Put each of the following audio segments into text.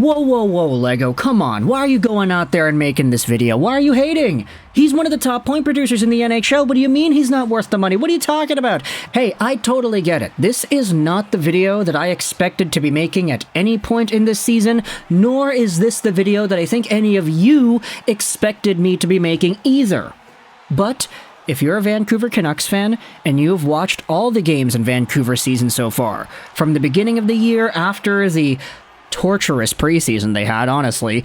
Whoa, whoa, whoa, Lego, come on. Why are you going out there and making this video? Why are you hating? He's one of the top point producers in the NHL. What do you mean he's not worth the money? What are you talking about? Hey, I totally get it. This is not the video that I expected to be making at any point in this season, nor is this the video that I think any of you expected me to be making either. But if you're a Vancouver Canucks fan and you've watched all the games in Vancouver season so far, from the beginning of the year after the torturous preseason they had, honestly,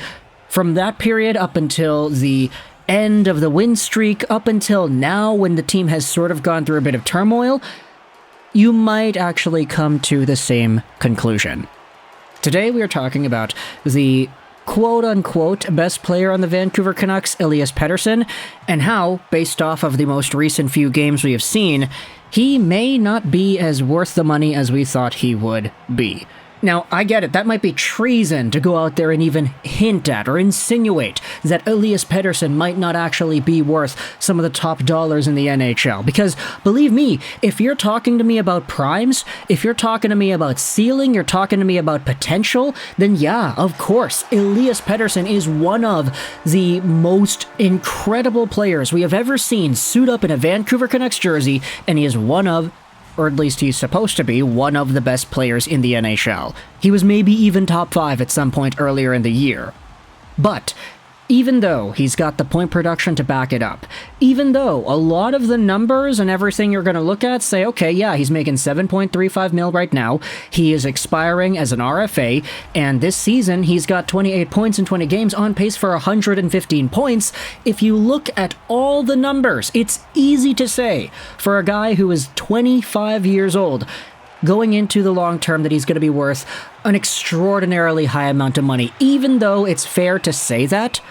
from that period up until the end of the win streak, up until now when the team has sort of gone through a bit of turmoil, you might actually come to the same conclusion. Today we are talking about the quote-unquote best player on the Vancouver Canucks, Elias Pettersson, and how, based off of the most recent few games we have seen, he may not be as worth the money as we thought he would be. Now, I get it, that might be treason to go out there and even hint at or insinuate that Elias Pettersson might not actually be worth some of the top dollars in the NHL. Because, believe me, if you're talking to me about primes, if you're talking to me about ceiling, you're talking to me about potential, then yeah, of course, Elias Pettersson is one of the most incredible players we have ever seen suit up in a Vancouver Canucks jersey, and he is one of, or at least he's supposed to be, one of the best players in the NHL. He was maybe even top 5 at some point earlier in the year. But even though he's got the point production to back it up, even though a lot of the numbers and everything you're going to look at say, okay, yeah, he's making $7.35 million right now, he is expiring as an RFA, and this season he's got 28 points in 20 games, on pace for 115 points. If you look at all the numbers, it's easy to say, for a guy who is 25 years old, going into the long term, that he's going to be worth an extraordinarily high amount of money. Even though it's fair to say that,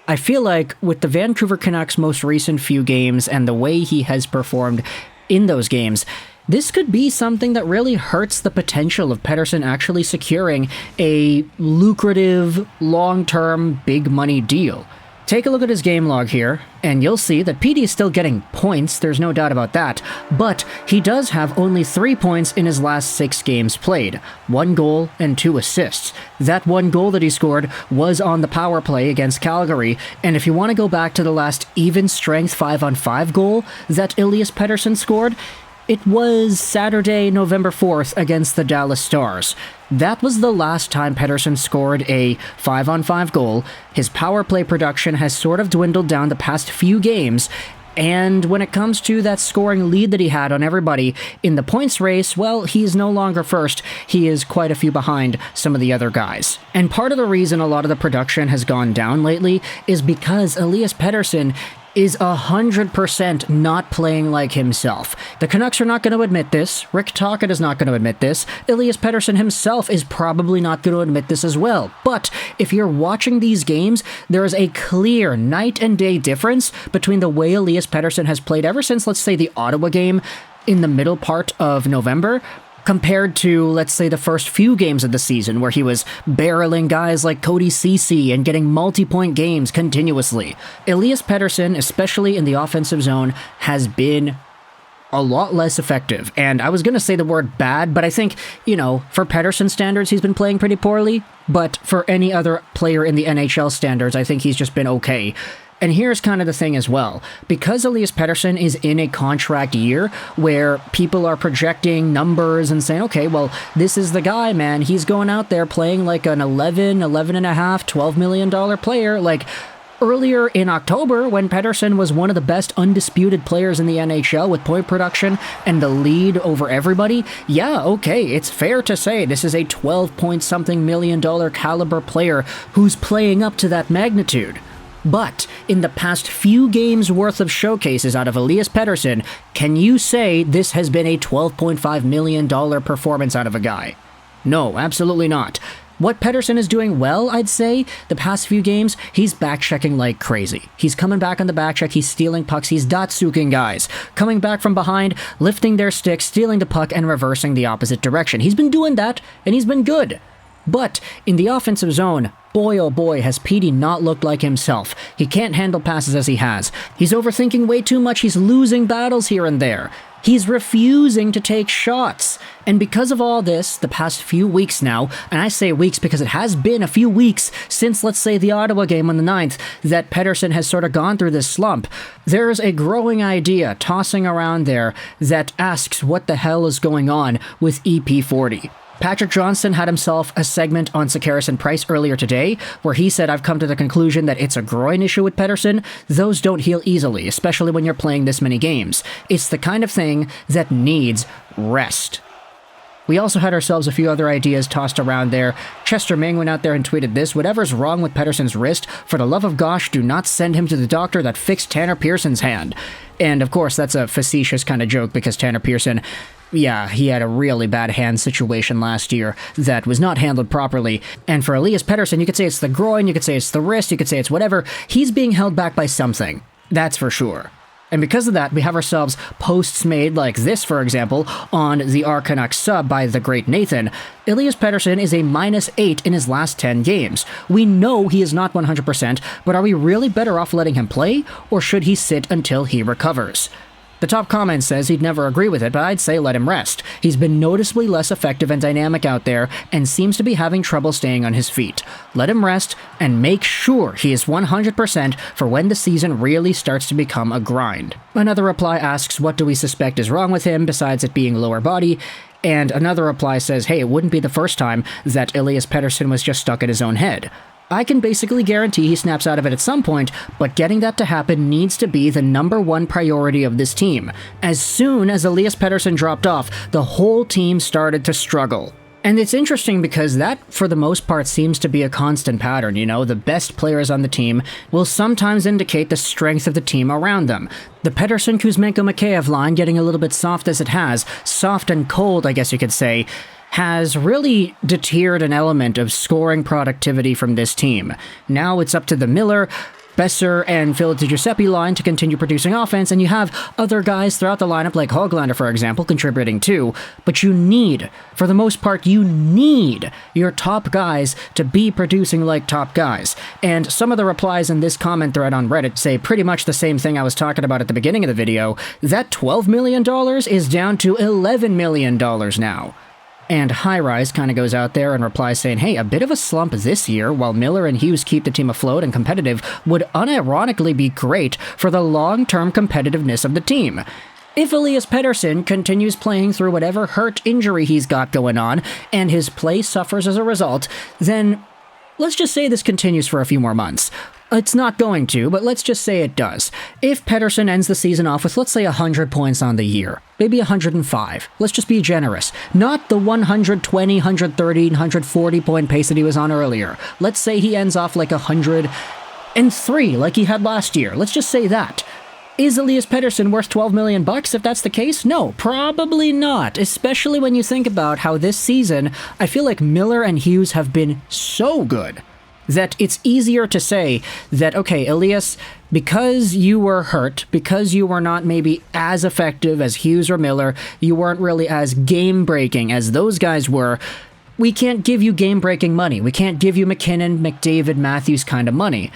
I feel like with the Vancouver Canucks' most recent few games and the way he has performed in those games, this could be something that really hurts the potential of Pettersson actually securing a lucrative, long-term, big money deal. Take a look at his game log here, and you'll see that PD is still getting points, there's no doubt about that, but he does have only 3 points in his last 6 games played, 1 goal and 2 assists. That 1 goal that he scored was on the power play against Calgary, and if you want to go back to the last even-strength 5-on-5 goal that Elias Pettersson scored, it was Saturday, November 4th against the Dallas Stars. That was the last time Pettersson scored a 5-on-5 goal. His power play production has sort of dwindled down the past few games, and when it comes to that scoring lead that he had on everybody in the points race, well, he's no longer first. He is quite a few behind some of the other guys. And part of the reason a lot of the production has gone down lately is because Elias Pettersson is 100% not playing like himself. The Canucks are not going to admit this. Rick Tocchet is not going to admit this. Elias Pettersson himself is probably not going to admit this as well. But if you're watching these games, there is a clear night and day difference between the way Elias Pettersson has played ever since, let's say, the Ottawa game in the middle part of November, compared to, let's say, the first few games of the season where he was barreling guys like Cody Ceci and getting multi-point games continuously. Elias Pettersson, especially in the offensive zone, has been a lot less effective. And I was going to say the word bad, but I think, for Pettersson standards, he's been playing pretty poorly. But for any other player in the NHL standards, I think he's just been okay. And here's kind of the thing as well. Because Elias Pettersson is in a contract year where people are projecting numbers and saying, okay, well, this is the guy, man. He's going out there playing like an 11 and a half, $12 million player. Like, earlier in October, when Pettersson was one of the best undisputed players in the NHL with point production and the lead over everybody, yeah, okay, it's fair to say this is a 12-point-something million caliber player who's playing up to that magnitude. But in the past few games worth of showcases out of Elias Pettersson, can you say this has been a $12.5 million performance out of a guy? No, absolutely not. What Pettersson is doing well, I'd say, the past few games, he's back-checking like crazy. He's coming back on the back-check, he's stealing pucks, he's dot-suking guys, coming back from behind, lifting their stick, stealing the puck, and reversing the opposite direction. He's been doing that, and he's been good. But in the offensive zone, boy oh boy has Petey not looked like himself. He can't handle passes as he has. He's overthinking way too much. He's losing battles here and there. He's refusing to take shots. And because of all this, the past few weeks now, and I say weeks because it has been a few weeks since, let's say, the Ottawa game on the 9th, that Pettersson has sort of gone through this slump, there's a growing idea tossing around there that asks what the hell is going on with EP40. Patrick Johnson had himself a segment on Sakaris and Price earlier today, where he said, I've come to the conclusion that it's a groin issue with Pettersson. Those don't heal easily, especially when you're playing this many games. It's the kind of thing that needs rest. We also had ourselves a few other ideas tossed around there. Chester Ming went out there and tweeted this: whatever's wrong with Pettersson's wrist, for the love of gosh, do not send him to the doctor that fixed Tanner Pearson's hand. And of course, that's a facetious kind of joke because Tanner Pearson, yeah, he had a really bad hand situation last year that was not handled properly. And for Elias Pettersson, you could say it's the groin, you could say it's the wrist, you could say it's whatever. He's being held back by something. That's for sure. And because of that, we have ourselves posts made like this, for example, on the Canucks sub by the great Nathan. Elias Pettersson is a -8 in his last 10 games. We know he is not 100%, but are we really better off letting him play, or should he sit until he recovers? The top comment says he'd never agree with it, but I'd say let him rest. He's been noticeably less effective and dynamic out there and seems to be having trouble staying on his feet. Let him rest and make sure he is 100% for when the season really starts to become a grind. Another reply asks, what do we suspect is wrong with him besides it being lower body? And another reply says, hey, it wouldn't be the first time that Elias Pettersson was just stuck in his own head. I can basically guarantee he snaps out of it at some point, but getting that to happen needs to be the #1 priority of this team. As soon as Elias Pettersson dropped off, the whole team started to struggle. And it's interesting because that, for the most part, seems to be a constant pattern, you know? The best players on the team will sometimes indicate the strength of the team around them. The Pettersson-Kuzmenko-Mikheyev line getting a little bit soft as it has, soft and cold, I guess you could say, has really deterred an element of scoring productivity from this team. Now it's up to the Miller, Besser, and Phil DiGiuseppe line to continue producing offense, and you have other guys throughout the lineup, like Höglander, for example, contributing too. But you need, for the most part, you need your top guys to be producing like top guys. And some of the replies in this comment thread on Reddit say pretty much the same thing I was talking about at the beginning of the video. That $12 million is down to $11 million now. And High Rise kind of goes out there and replies saying, hey, a bit of a slump this year while Miller and Hughes keep the team afloat and competitive would unironically be great for the long-term competitiveness of the team. If Elias Pettersson continues playing through whatever hurt injury he's got going on and his play suffers as a result, then let's just say this continues for a few more months. It's not going to, but let's just say it does. If Pettersson ends the season off with, let's say, 100 points on the year, maybe 105, let's just be generous. Not the 120, 130, 140 point pace that he was on earlier. Let's say he ends off like 103, like he had last year. Let's just say that. Is Elias Pettersson worth $12 million if that's the case? No, probably not, especially when you think about how this season, I feel like Miller and Hughes have been so good that it's easier to say that, okay, Elias, because you were hurt, because you were not maybe as effective as Hughes or Miller, you weren't really as game-breaking as those guys were, we can't give you game-breaking money. We can't give you McKinnon, McDavid, Matthews kind of money.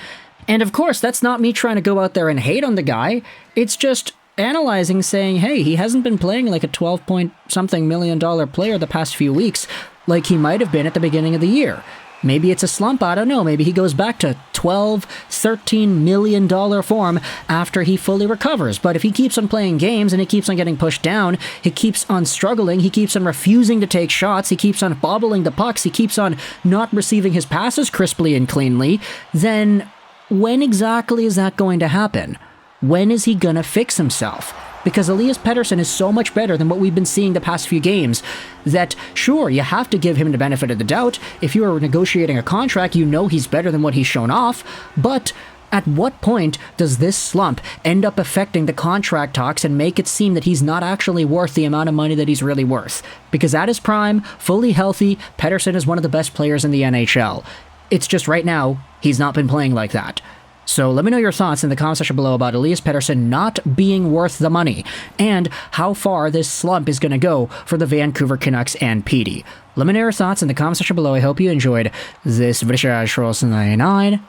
And of course, that's not me trying to go out there and hate on the guy. It's just analyzing, saying, hey, he hasn't been playing like a 12-point-something million dollar player the past few weeks, like he might have been at the beginning of the year. Maybe it's a slump, I don't know. Maybe he goes back to $12, $13 million form after he fully recovers. But if he keeps on playing games and he keeps on getting pushed down, he keeps on struggling, he keeps on refusing to take shots, he keeps on bobbling the pucks, he keeps on not receiving his passes crisply and cleanly, then when exactly is that going to happen? When is he gonna fix himself? Because Elias Pettersson is so much better than what we've been seeing the past few games that, sure, you have to give him the benefit of the doubt. If you are negotiating a contract, you know he's better than what he's shown off, but at what point does this slump end up affecting the contract talks and make it seem that he's not actually worth the amount of money that he's really worth? Because at his prime, fully healthy, Pettersson is one of the best players in the NHL. It's just right now, he's not been playing like that. So let me know your thoughts in the comment section below about Elias Pettersson not being worth the money, and how far this slump is going to go for the Vancouver Canucks and Petey. Let me know your thoughts in the comment section below. I hope you enjoyed this video.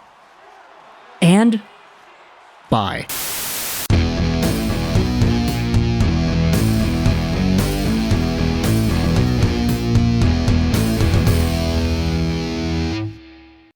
And bye.